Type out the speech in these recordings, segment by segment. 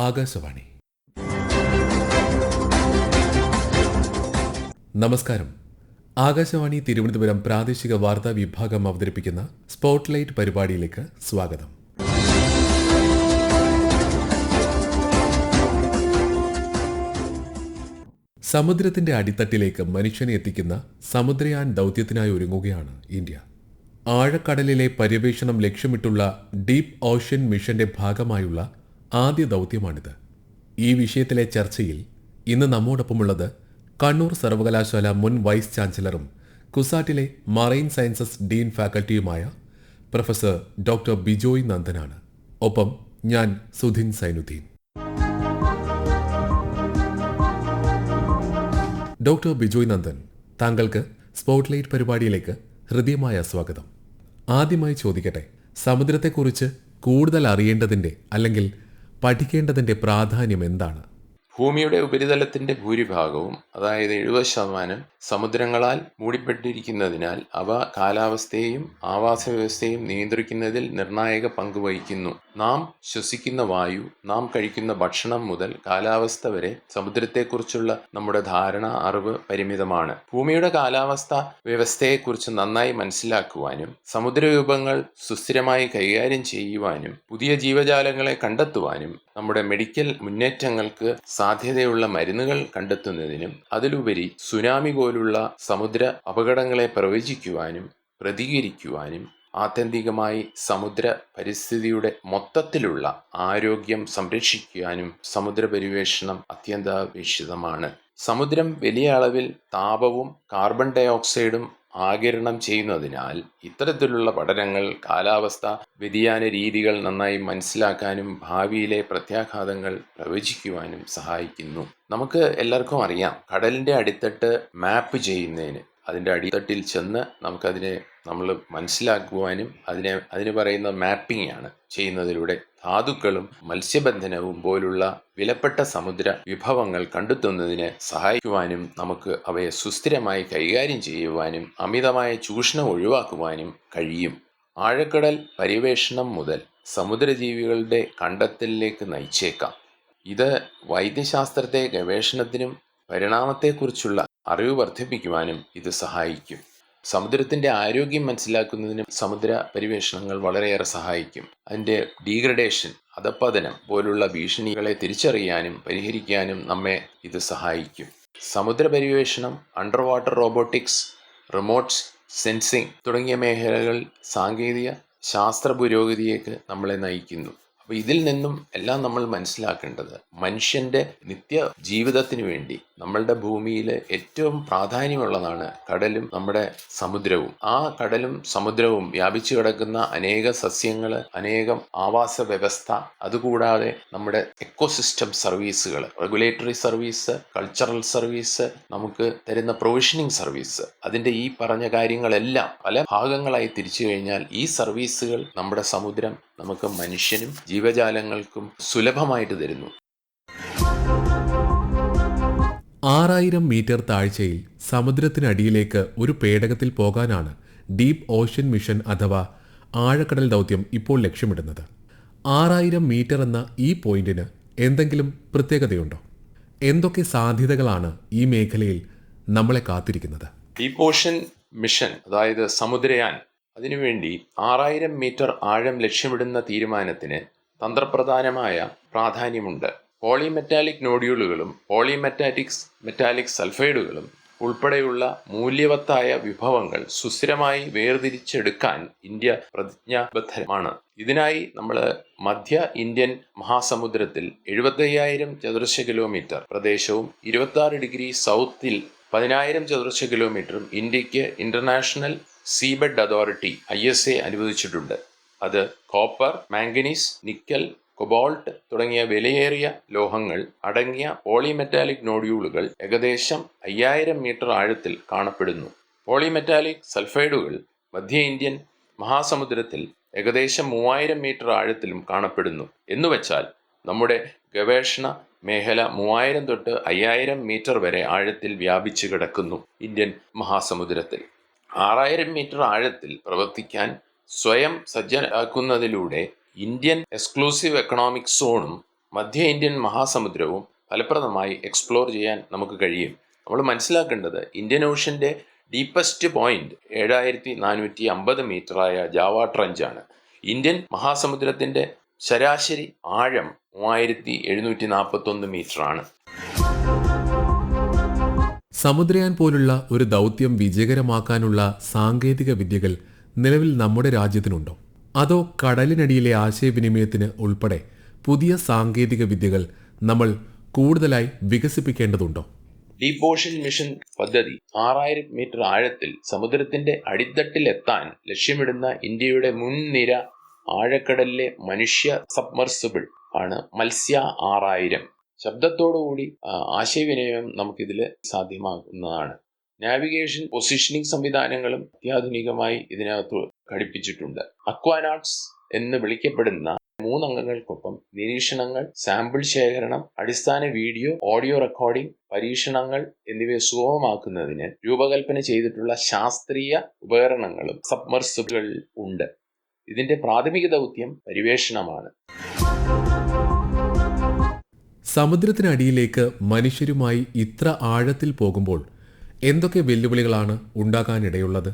ആകാശവാണി. നമസ്കാരം. ആകാശവാണി തിരുവനന്തപുരം പ്രാദേശിക വാർത്താ വിഭാഗം അവതരിപ്പിക്കുന്ന സ്പോട്ട്ലൈറ്റ് പരിപാടിയിലേക്ക് സ്വാഗതം. സമുദ്രത്തിന്റെ അടിത്തട്ടിലേക്ക് മനുഷ്യനെ എത്തിക്കുന്ന സമുദ്രയാൻ ദൗത്യത്തിനായി ഒരുങ്ങുകയാണ് ഇന്ത്യ. ആഴക്കടലിലെ പര്യവേഷണം ലക്ഷ്യമിട്ടുള്ള ഡീപ് ഓഷ്യൻ മിഷന്റെ ഭാഗമായുള്ള ആദ്യ ദൗത്യമാണിത്. ഈ വിഷയത്തിലെ ചർച്ചയിൽ ഇന്ന് നമ്മോടൊപ്പമുള്ളത് കണ്ണൂർ സർവകലാശാല മുൻ വൈസ് ചാൻസലറും കുസാറ്റിലെ മറൈൻ സയൻസസ് ഡീൻ ഫാക്കൽറ്റിയുമായ പ്രൊഫസർ ഡോക്ടർ ബിജോയ് നന്ദനാണ്. ഒപ്പം ഞാൻ സുധിൻ സൈനുദ്ദീൻ. ഡോക്ടർ ബിജോയ് നന്ദൻ, താങ്കൾക്ക് സ്പോട്ട്ലൈറ്റ് പരിപാടിയിലേക്ക് ഹൃദ്യമായ സ്വാഗതം. ആദ്യമായി ചോദിക്കട്ടെ, സമുദ്രത്തെക്കുറിച്ച് കൂടുതൽ അറിയേണ്ടതിൻ്റെ അല്ലെങ്കിൽ പഠിക്കേണ്ടതിൻ്റെ പ്രാധാന്യം എന്താണ്? ഭൂമിയുടെ ഉപരിതലത്തിന്റെ ഭൂരിഭാഗവും, അതായത് 70%, സമുദ്രങ്ങളാൽ മൂടിപ്പെട്ടിരിക്കുന്നതിനാൽ അവ കാലാവസ്ഥയെയും ആവാസ വ്യവസ്ഥയെയും നിയന്ത്രിക്കുന്നതിൽ നിർണായക പങ്ക് വഹിക്കുന്നു. നാം ശ്വസിക്കുന്ന വായു, നാം കഴിക്കുന്ന ഭക്ഷണം മുതൽ കാലാവസ്ഥ വരെ സമുദ്രത്തെക്കുറിച്ചുള്ള നമ്മുടെ ധാരണ, അറിവ് പരിമിതമാണ്. ഭൂമിയുടെ കാലാവസ്ഥ വ്യവസ്ഥയെക്കുറിച്ച് നന്നായി മനസ്സിലാക്കുവാനും സമുദ്രരൂപങ്ങൾ സുസ്ഥിരമായി കൈകാര്യം ചെയ്യുവാനും പുതിയ ജീവജാലങ്ങളെ കണ്ടെത്തുവാനും നമ്മുടെ മെഡിക്കൽ മുന്നേറ്റങ്ങൾക്ക് സാധ്യതയുള്ള മരുന്നുകൾ കണ്ടെത്തുന്നതിനും അതിലുപരി സുനാമി പോലുള്ള സമുദ്ര അപകടങ്ങളെ പ്രവചിക്കുവാനും പ്രതികരിക്കുവാനും ആത്യന്തികമായി സമുദ്ര പരിസ്ഥിതിയുടെ മൊത്തത്തിലുള്ള ആരോഗ്യം സംരക്ഷിക്കുവാനും സമുദ്ര പരിവേഷണം അത്യന്താപേക്ഷിതമാണ്. സമുദ്രം വലിയ അളവിൽ താപവും കാർബൺ ഡൈ ഓക്സൈഡും ആഗിരണം ചെയ്യുന്നതിനാൽ ഇത്തരത്തിലുള്ള പഠനങ്ങൾ കാലാവസ്ഥ വ്യതിയാന രീതികൾ നന്നായി മനസ്സിലാക്കാനും ഭാവിയിലെ പ്രത്യാഘാതങ്ങൾ പ്രവചിക്കുവാനും സഹായിക്കുന്നു. നമുക്ക് എല്ലാവർക്കും അറിയാം, കടലിന്റെ അടിത്തട്ട് മാപ്പ് ചെയ്യുന്നതിന്, അതിൻ്റെ അടിത്തട്ടിൽ ചെന്ന് നമുക്കതിനെ നമ്മൾ മനസ്സിലാക്കുവാനും അതിന് പറയുന്ന മാപ്പിംഗ് ആണ് ചെയ്യുന്നതിലൂടെ ധാതുക്കളും മത്സ്യബന്ധനവും പോലുള്ള വിലപ്പെട്ട സമുദ്ര വിഭവങ്ങൾ കണ്ടെത്തുന്നതിന് സഹായിക്കുവാനും നമുക്ക് അവയെ സുസ്ഥിരമായി കൈകാര്യം ചെയ്യുവാനും അമിതമായ ചൂഷണം ഒഴിവാക്കുവാനും കഴിയും. ആഴക്കടൽ പര്യവേഷണം മുതൽ സമുദ്രജീവികളുടെ കണ്ടെത്തലിലേക്ക് നയിച്ചേക്കാം. ഇത് വൈദ്യശാസ്ത്രത്തെ ഗവേഷണത്തിനും പരിണാമത്തെക്കുറിച്ചുള്ള അറിവ് വർദ്ധിപ്പിക്കുവാനും ഇത് സഹായിക്കും. സമുദ്രത്തിന്റെ ആരോഗ്യം മനസ്സിലാക്കുന്നതിനും സമുദ്ര പരിവേഷണങ്ങൾ വളരെയേറെ സഹായിക്കും. അതിൻ്റെ ഡീഗ്രഡേഷൻ, അധപ്പതനം പോലുള്ള ഭീഷണികളെ തിരിച്ചറിയാനും പരിഹരിക്കാനും നമ്മെ ഇത് സഹായിക്കും. സമുദ്ര പരിവേഷണം, under water robotics, remote sensing തുടങ്ങിയ മേഖലകൾ സാങ്കേതിക ശാസ്ത്ര പുരോഗതിയേക്ക് നമ്മളെ നയിക്കുന്നു. അപ്പോൾ ഇതിൽ നിന്നും എല്ലാം നമ്മൾ മനസ്സിലാക്കേണ്ടത്, മനുഷ്യന്റെ നിത്യ ജീവിതത്തിന് വേണ്ടി നമ്മളുടെ ഭൂമിയിൽ ഏറ്റവും പ്രാധാന്യമുള്ളതാണ് കടലും നമ്മുടെ സമുദ്രവും. ആ കടലും സമുദ്രവും വ്യാപിച്ചു കിടക്കുന്ന അനേക സസ്യങ്ങൾ, അനേകം ആവാസ വ്യവസ്ഥ, അതുകൂടാതെ നമ്മുടെ എക്കോസിസ്റ്റം സർവീസുകൾ, റെഗുലേറ്ററി സർവീസ്, കൾച്ചറൽ സർവീസ്, നമുക്ക് തരുന്ന പ്രൊവിഷനിങ് സർവീസ്, അതിൻ്റെ ഈ പറഞ്ഞ കാര്യങ്ങളെല്ലാം പല ഭാഗങ്ങളായി തിരിച്ചു കഴിഞ്ഞാൽ ഈ സർവീസുകൾ നമ്മുടെ സമുദ്രം നമുക്ക് മനുഷ്യനും ജീവജാലങ്ങൾക്കും സുലഭമായിട്ട് തരുന്നു. 6000 മീറ്റർ താഴ്ചയിൽ സമുദ്രത്തിനടിയിലേക്ക് ഒരു പേടകത്തിൽ പോകാനാണ് ഡീപ് ഓഷ്യൻ മിഷൻ അഥവാ ആഴക്കടൽ ദൗത്യം ഇപ്പോൾ ലക്ഷ്യമിടുന്നത്. 6000 മീറ്റർ എന്ന ഈ പോയിന്റിന് എന്തെങ്കിലും പ്രത്യേകതയുണ്ടോ? എന്തൊക്കെ സാധ്യതകളാണ് ഈ മേഖലയിൽ നമ്മളെ കാത്തിരിക്കുന്നത്? ഡീപ് ഓഷ്യൻ മിഷൻ, അതായത് സമുദ്രയാൻ, അതിനുവേണ്ടി 6000 മീറ്റർ ആഴം ലക്ഷ്യമിടുന്ന തീരുമാനത്തിന് തന്ത്രപ്രധാനമായ പ്രാധാന്യമുണ്ട്. പോളിമെറ്റാലിക് നോഡ്യൂളുകളും മെറ്റാലിക് സൾഫൈഡുകളും ഉൾപ്പെടെയുള്ള മൂല്യവത്തായ വിഭവങ്ങൾ സുസ്ഥിരമായി വേർതിരിച്ചെടുക്കാൻ ഇന്ത്യ പ്രതിജ്ഞാബദ്ധമാണ്. ഇതിനായി നമ്മൾ മധ്യ ഇന്ത്യൻ മഹാസമുദ്രത്തിൽ 75,000 ചതുരശ്ര കിലോമീറ്റർ പ്രദേശവും 26 ഡിഗ്രി സൗത്തിൽ 10,000 ചതുരശ്ര കിലോമീറ്ററും ഇന്ത്യക്ക് ഇന്റർനാഷണൽ സീബെഡ് അതോറിറ്റി ISA അനുവദിച്ചിട്ടുണ്ട്. അത് കോപ്പർ, മാംഗനീസ്, നിക്കൽ, കൊബാൾട്ട് തുടങ്ങിയ വിലയേറിയ ലോഹങ്ങൾ അടങ്ങിയ പോളിമെറ്റാലിക് നോഡ്യൂളുകൾ ഏകദേശം 5000 മീറ്റർ ആഴത്തിൽ കാണപ്പെടുന്നു. പോളിമെറ്റാലിക് സൾഫൈഡുകൾ മധ്യ ഇന്ത്യൻ മഹാസമുദ്രത്തിൽ ഏകദേശം 3000 മീറ്റർ ആഴത്തിലും കാണപ്പെടുന്നു. എന്നുവെച്ചാൽ നമ്മുടെ ഗവേഷണ മേഖല 3000 തൊട്ട് 5000 മീറ്റർ വരെ ആഴത്തിൽ വ്യാപിച്ചു കിടക്കുന്നു ഇന്ത്യൻ മഹാസമുദ്രത്തിൽ. 6000 മീറ്റർ ആഴത്തിൽ പ്രവർത്തിക്കാൻ സ്വയം സജ്ജരാക്കുന്നതിലൂടെ ഇന്ത്യൻ എക്സ്ക്ലൂസീവ് എക്കണോമിക് സോണും മധ്യ ഇന്ത്യൻ മഹാസമുദ്രവും ഫലപ്രദമായി എക്സ്പ്ലോർ ചെയ്യാൻ നമുക്ക് കഴിയും. നമ്മൾ മനസ്സിലാക്കേണ്ടത് ഇന്ത്യൻ ഓഷ്യൻ്റെ ഡീപ്പസ്റ്റ് പോയിന്റ് 7450 മീറ്ററായ ജാവ ട്രഞ്ചാണ്. ഇന്ത്യൻ മഹാസമുദ്രത്തിൻ്റെ ശരാശരി ആഴം 3741 മീറ്ററാണ്. സമുദ്രയാൻ പോലുള്ള ഒരു ദൗത്യം വിജയകരമാക്കാനുള്ള സാങ്കേതിക വിദ്യകൾ നിലവിൽ നമ്മുടെ രാജ്യത്തിനുണ്ടോ? അതോ കടലിനടിയിലെ ആശയവിനിമയത്തിന് ഉൾപ്പെടെ പുതിയ സാങ്കേതിക വിദ്യകൾ നമ്മൾ കൂടുതലായി വികസിപ്പിക്കേണ്ടതുണ്ടോ? ഡീപ് ഓഷൻ മിഷൻ പദ്ധതി 6000 മീറ്റർ ആഴത്തിൽ സമുദ്രത്തിന്റെ അടിത്തട്ടിലെത്താൻ ലക്ഷ്യമിടുന്ന ഇന്ത്യയുടെ മുൻനിര ആഴക്കടലിലെ മനുഷ്യ സബ്മർസിബിൾ ആണ് മത്സ്യ 6000. ശബ്ദത്തോടുകൂടി ആശയവിനിമയം നമുക്കിതിൽ സാധ്യമാക്കുന്നതാണ്. നാവിഗേഷൻ പൊസിഷനിങ് സംവിധാനങ്ങളും അത്യാധുനികമായി ഇതിനകത്ത് ഘടിപ്പിച്ചിട്ടുണ്ട്. അക്വാനാട്സ് എന്ന് വിളിക്കപ്പെടുന്ന 3 അംഗങ്ങൾക്കൊപ്പം നിരീക്ഷണങ്ങൾ, സാമ്പിൾ ശേഖരണം, അടിസ്ഥാന വീഡിയോ, ഓഡിയോ റെക്കോർഡിംഗ്, പരീക്ഷണങ്ങൾ എന്നിവ സുഗമമാക്കുന്നതിന് രൂപകൽപ്പന ചെയ്തിട്ടുള്ള ശാസ്ത്രീയ ഉപകരണങ്ങളും സബ്മർസിബിളുകളിൽ ഉണ്ട്. ഇതിന്റെ പ്രാഥമിക ദൗത്യം പരിവേഷണമാണ്. സമുദ്രത്തിനടിയിലേക്ക് മനുഷ്യരുമായി ഇത്ര ആഴത്തിൽ പോകുമ്പോൾ എന്തൊക്കെ വെല്ലുവിളികളാണ് ഉണ്ടാകാനിടയുള്ളത്?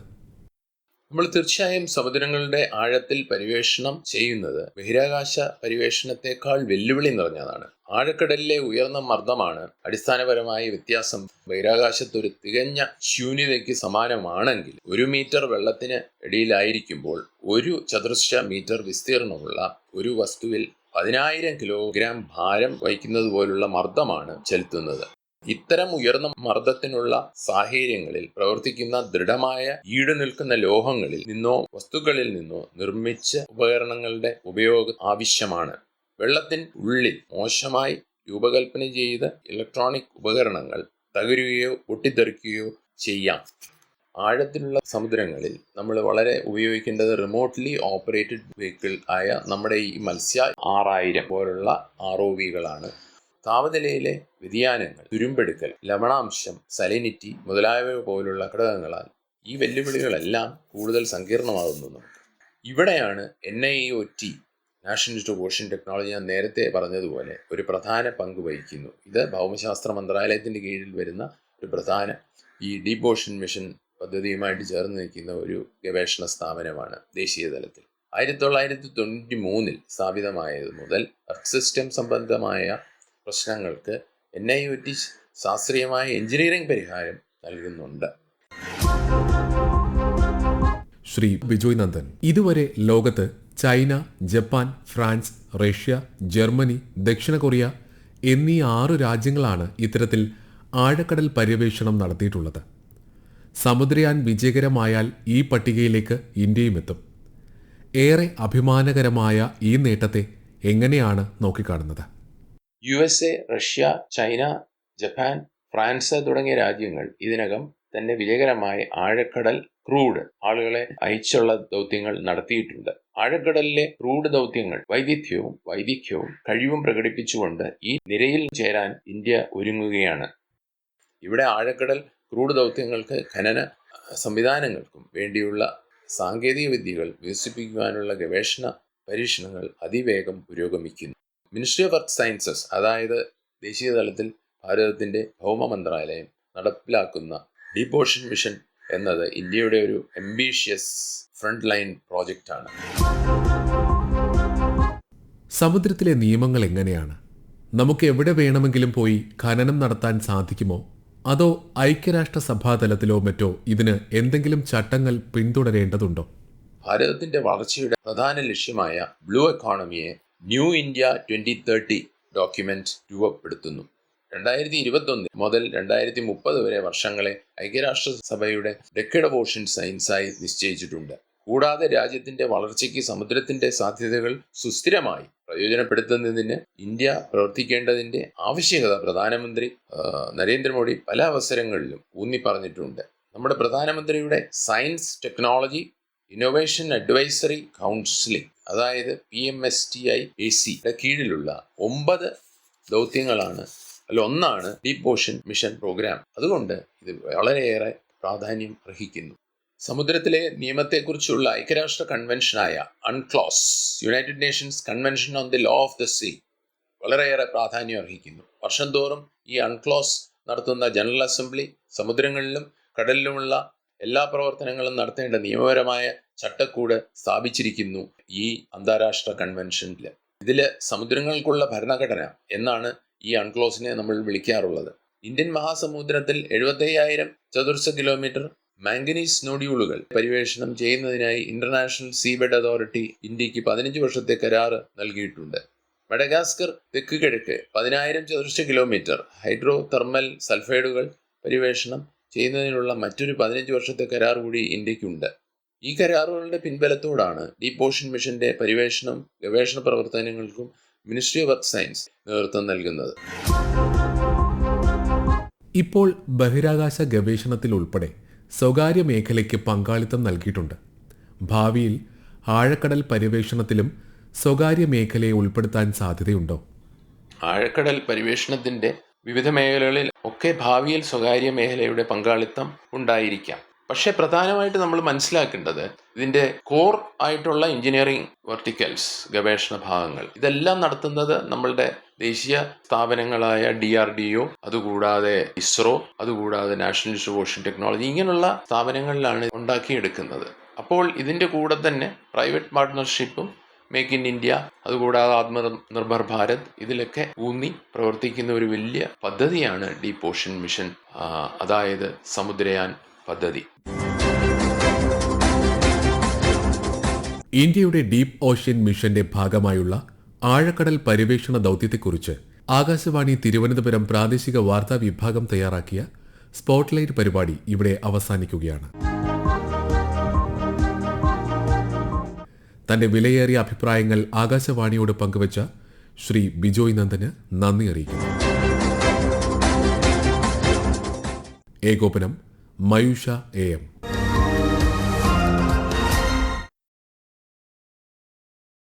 നമ്മൾ തീർച്ചയായും സമുദ്രങ്ങളുടെ ആഴത്തിൽ പരിവേഷണം ചെയ്യുന്നത് ബഹിരാകാശ പരിവേഷണത്തെക്കാൾ വെല്ലുവിളി നിറഞ്ഞതാണ്. ആഴക്കടലിലെ ഉയർന്ന മർദ്ദമാണ് അടിസ്ഥാനപരമായ വ്യത്യാസം. ബഹിരാകാശത്തൊരു തികഞ്ഞ ശൂന്യതയ്ക്ക് സമാനമാണെങ്കിൽ 1 മീറ്റർ വെള്ളത്തിന് ഇടയിലായിരിക്കുമ്പോൾ 1 ചതുരശ്ര മീറ്റർ വിസ്തീർണമുള്ള ഒരു വസ്തുവിൽ 10,000 കിലോഗ്രാം ഭാരം വഹിക്കുന്നത് പോലുള്ള മർദ്ദമാണ് ചെലുത്തുന്നത്. ഇത്തരം ഉയർന്ന മർദ്ദത്തിനുള്ള സാഹചര്യങ്ങളിൽ പ്രവർത്തിക്കുന്ന ദൃഢമായ ഈടുനിൽക്കുന്ന ലോഹങ്ങളിൽ നിന്നോ വസ്തുക്കളിൽ നിന്നോ നിർമ്മിച്ച ഉപകരണങ്ങളുടെ ഉപയോഗം ആവശ്യമാണ്. വെള്ളത്തിന് ഉള്ളിൽ മോശമായി രൂപകൽപ്പന ചെയ്ത ഇലക്ട്രോണിക് ഉപകരണങ്ങൾ തകരുകയോ പൊട്ടിത്തെറിക്കുകയോ ചെയ്യാം. ആഴത്തിലുള്ള സമുദ്രങ്ങളിൽ നമ്മൾ വളരെ ഉപയോഗിക്കേണ്ടത് റിമോട്ട്ലി ഓപ്പറേറ്റഡ് വെഹിക്കിൾ ആയ നമ്മുടെ ഈ മത്സ്യ 6000 പോലുള്ള ROVകളാണ്. താപനിലയിലെ വ്യതിയാനങ്ങൾ, തുരുമ്പെടുക്കൽ, ലവണാംശം, സലിനിറ്റി മുതലായവ പോലുള്ള ഘടകങ്ങളാൽ ഈ വെല്ലുവിളികളെല്ലാം കൂടുതൽ സങ്കീർണമാകുന്നു. ഇവിടെയാണ് NIOT, national institute of ocean technology, ഞാൻ നേരത്തെ പറഞ്ഞതുപോലെ ഒരു പ്രധാന പങ്ക് വഹിക്കുന്നു. ഇത് ഭൗമശാസ്ത്ര മന്ത്രാലയത്തിൻ്റെ കീഴിൽ വരുന്ന ഒരു പ്രധാന ഈ ഡീപ് ഓഷൻ മിഷൻ പദ്ധതിയുമായിട്ട് ചേർന്ന് നിൽക്കുന്ന ഒരു ഗവേഷണ സ്ഥാപനമാണ് ദേശീയ തലത്തിൽ. 1993 സ്ഥാപിതമായത് മുതൽ എർത്ത് സിസ്റ്റം സംബന്ധമായ പ്രശ്നങ്ങൾക്ക് NIOT ശാസ്ത്രീയമായ എഞ്ചിനീയറിംഗ് പരിഹാരം നൽകുന്നുണ്ട്. ശ്രീ ബിജോയ് നന്ദൻ, ഇതുവരെ ലോകത്ത് China, Japan, France, Russia, Germany, ദക്ഷിണ കൊറിയ എന്നീ 6 രാജ്യങ്ങളാണ് ഇത്തരത്തിൽ ആഴക്കടൽ പര്യവേഷണം നടത്തിയിട്ടുള്ളത്. സമുദ്രയാൻ വിജയകരമായാൽ ഈ പട്ടികയിലേക്ക് ഇന്ത്യയും എത്തും. ഏറെ അഭിമാനകരമായ ഈ നേട്ടത്തെ എങ്ങനെയാണ് നോക്കിക്കാണുന്നത്? USA, Russia, China, Japan, France തുടങ്ങിയ രാജ്യങ്ങൾ ഇതിനകം തന്നെ വിജയകരമായ ആഴക്കടൽ ക്രൂഡ് ആളുകളെ അയച്ചുള്ള ദൗത്യങ്ങൾ നടത്തിയിട്ടുണ്ട്. ആഴക്കടലിലെ ക്രൂഡ് ദൗത്യങ്ങൾ വൈദഗ്ധ്യവും കഴിവും പ്രകടിപ്പിച്ചുകൊണ്ട് ഈ നിരയിൽ ചേരാൻ ഇന്ത്യ ഒരുങ്ങുകയാണ്. ഇവിടെ ആഴക്കടൽ ക്രൂഡ് ദൗത്യങ്ങൾക്ക് ഖനന സംവിധാനങ്ങൾക്കും വേണ്ടിയുള്ള സാങ്കേതിക വിദ്യകൾ വികസിപ്പിക്കുവാനുള്ള ഗവേഷണ പരീക്ഷണങ്ങൾ അതിവേഗം പുരോഗമിക്കുന്നു. മിനിസ്ട്രി ഓഫ് എർത്ത് സയൻസസ്, അതായത് ദേശീയ തലത്തിൽ ഭാരതത്തിൻ്റെ ഭൗമ മന്ത്രാലയം നടപ്പിലാക്കുന്ന ഡീപ് ഓഷൻ മിഷൻ എന്നത് ഇന്ത്യയുടെ ഒരു അംബീഷ്യസ് ഫ്രണ്ട് ലൈൻ പ്രോജക്റ്റാണ്. സമുദ്രത്തിലെ നിയമങ്ങൾ എങ്ങനെയാണ്? നമുക്ക് എവിടെ വേണമെങ്കിലും പോയി ഖനനം നടത്താൻ സാധിക്കുമോ? അതോ ഐക്യരാഷ്ട്രസഭാ തലത്തിലോ മറ്റോ ഇതിന് എന്തെങ്കിലും ചട്ടങ്ങൾ പിന്തുടരേണ്ടതുണ്ടോ? ഭാരതത്തിന്റെ വളർച്ചയുടെ പ്രധാന ലക്ഷ്യമായ ബ്ലൂ എക്കോണമിയെ ന്യൂ ഇന്ത്യ 2030 ഡോക്യുമെന്റ് രൂപപ്പെടുത്തുന്നു. 2021 മുതൽ 2030 വരെ വർഷങ്ങളെ ഐക്യരാഷ്ട്രസഭയുടെ ഡെക്കേഡ് ഓഫ് ഓഷൻ സയൻസായി നിശ്ചയിച്ചിട്ടുണ്ട്. കൂടാതെ രാജ്യത്തിന്റെ വളർച്ചയ്ക്ക് സമുദ്രത്തിന്റെ സാധ്യതകൾ സുസ്ഥിരമായി പ്രയോജനപ്പെടുത്തുന്നതിന് ഇന്ത്യ പ്രവർത്തിക്കേണ്ടതിന്റെ ആവശ്യകത പ്രധാനമന്ത്രി നരേന്ദ്രമോദി പല അവസരങ്ങളിലും ഊന്നി പറഞ്ഞിട്ടുണ്ട്. നമ്മുടെ പ്രധാനമന്ത്രിയുടെ science, technology, innovation advisory counselling, അതായത് PMSTIAC കീഴിലുള്ള 9 ദൗത്യങ്ങളാണ് ഒന്നാണ് ഡീപ് ഓഷൻ മിഷൻ പ്രോഗ്രാം. അതുകൊണ്ട് ഇത് വളരെയേറെ പ്രാധാന്യം അർഹിക്കുന്നു. സമുദ്രത്തിലെ നിയമത്തെക്കുറിച്ചുള്ള ഐക്യരാഷ്ട്ര കൺവെൻഷനായ UNCLOS, United Nations convention on the law of the sea, വളരെയേറെ പ്രാധാന്യം അർഹിക്കുന്നു. വർഷം തോറും ഈ അൺക്ലോസ് നടത്തുന്ന ജനറൽ അസംബ്ലി സമുദ്രങ്ങളിലും കടലിലുമുള്ള എല്ലാ പ്രവർത്തനങ്ങളും നടത്തേണ്ട നിയമപരമായ ചട്ടക്കൂട് സ്ഥാപിച്ചിരിക്കുന്നു ഈ അന്താരാഷ്ട്ര കൺവെൻഷനിൽ. ഇതിൽ സമുദ്രങ്ങൾക്കുള്ള ഭരണഘടന എന്നാണ് ഈ അൺക്ലോസിനെ നമ്മൾ വിളിക്കാറുള്ളത്. ഇന്ത്യൻ മഹാസമുദ്രത്തിൽ 75,000 ചതുരശ്ര കിലോമീറ്റർ മാംഗനീസ് നോഡ്യൂളുകൾ പര്യവേഷണം ചെയ്യുന്നതിനായി ഇന്റർനാഷണൽ സീബെഡ് അതോറിറ്റി ഇന്ത്യക്ക് 15 വർഷത്തെ കരാർ നൽകിയിട്ടുണ്ട്. മഡഗാസ്കർ തെക്ക് കിഴക്ക് 10,000 ചതുരശ്ര കിലോമീറ്റർ ഹൈഡ്രോ തെർമൽ സൾഫൈഡുകൾ പര്യവേഷണം ചെയ്യുന്നതിനുള്ള മറ്റൊരു 15 വർഷത്തെ കരാർ കൂടി ഇന്ത്യക്കുണ്ട്. ഈ കരാറുകളുടെ പിൻബലത്തോടാണ് ഡീപ് ഓഷൻ മിഷന്റെ പര്യവേഷണം ഗവേഷണ പ്രവർത്തനങ്ങൾക്കും മിനിസ്ട്രി ഓഫ് എർത്ത് സയൻസ് നേതൃത്വം നൽകുന്നത്. ഇപ്പോൾ ബഹിരാകാശ ഗവേഷണത്തിൽ ഉൾപ്പെടെ സ്വകാര്യ മേഖലയ്ക്ക് പങ്കാളിത്തം നൽകിയിട്ടുണ്ട്. ഭാവിയിൽ ആഴക്കടൽ പര്യവേഷണത്തിലും സ്വകാര്യ മേഖലയെ ഉൾപ്പെടുത്താൻ സാധ്യതയുണ്ടോ? ആഴക്കടൽ പര്യവേഷണത്തിന്റെ വിവിധ മേഖലകളിൽ ഒക്കെ ഭാവിയിൽ സ്വകാര്യ മേഖലയുടെ പങ്കാളിത്തം ഉണ്ടായിരിക്കാം. പക്ഷെ പ്രധാനമായിട്ട് നമ്മൾ മനസ്സിലാക്കേണ്ടത് ഇതിന്റെ കോർ ആയിട്ടുള്ള എഞ്ചിനീയറിംഗ് വെർട്ടിക്കൽസ് ഗവേഷണ ഭാഗങ്ങൾ ഇതെല്ലാം നടത്തുന്നത് നമ്മളുടെ ദേശീയ സ്ഥാപനങ്ങളായ DRDO, അതുകൂടാതെ ISRO, അതുകൂടാതെ national institute of Ocean technology, ഇങ്ങനെയുള്ള സ്ഥാപനങ്ങളിലാണ് ഉണ്ടാക്കിയെടുക്കുന്നത്. അപ്പോൾ ഇതിന്റെ കൂടെ തന്നെ പ്രൈവറ്റ് പാർട്ട്ണർഷിപ്പും മേക്ക് ഇൻ ഇന്ത്യ, അതുകൂടാതെ ആത്മനിർഭർ ഭാരത്, ഇതിലൊക്കെ ഊന്നി പ്രവർത്തിക്കുന്ന ഒരു വലിയ പദ്ധതിയാണ് ഡീപ് ഓഷൻ മിഷൻ, അതായത് സമുദ്രയാൻ പദ്ധതി. ഇന്ത്യയുടെ ഡീപ് ഓഷ്യൻ മിഷന്റെ ഭാഗമായുള്ള ആഴക്കടൽ പര്യവേഷണ ദൗത്യത്തെക്കുറിച്ച് ആകാശവാണി തിരുവനന്തപുരം പ്രാദേശിക വാർത്താ വിഭാഗം തയ്യാറാക്കിയ സ്പോട്ട്ലൈറ്റ് പരിപാടി ഇവിടെ അവസാനിക്കുകയാണ്. തന്റെ വിലയേറിയ അഭിപ്രായങ്ങൾ ആകാശവാണിയോട് പങ്കുവച്ച ശ്രീ ബിജോയ് നന്ദന് നന്ദി അറിയിക്കുന്നു. ഏകോപനം മയൂഷ AM.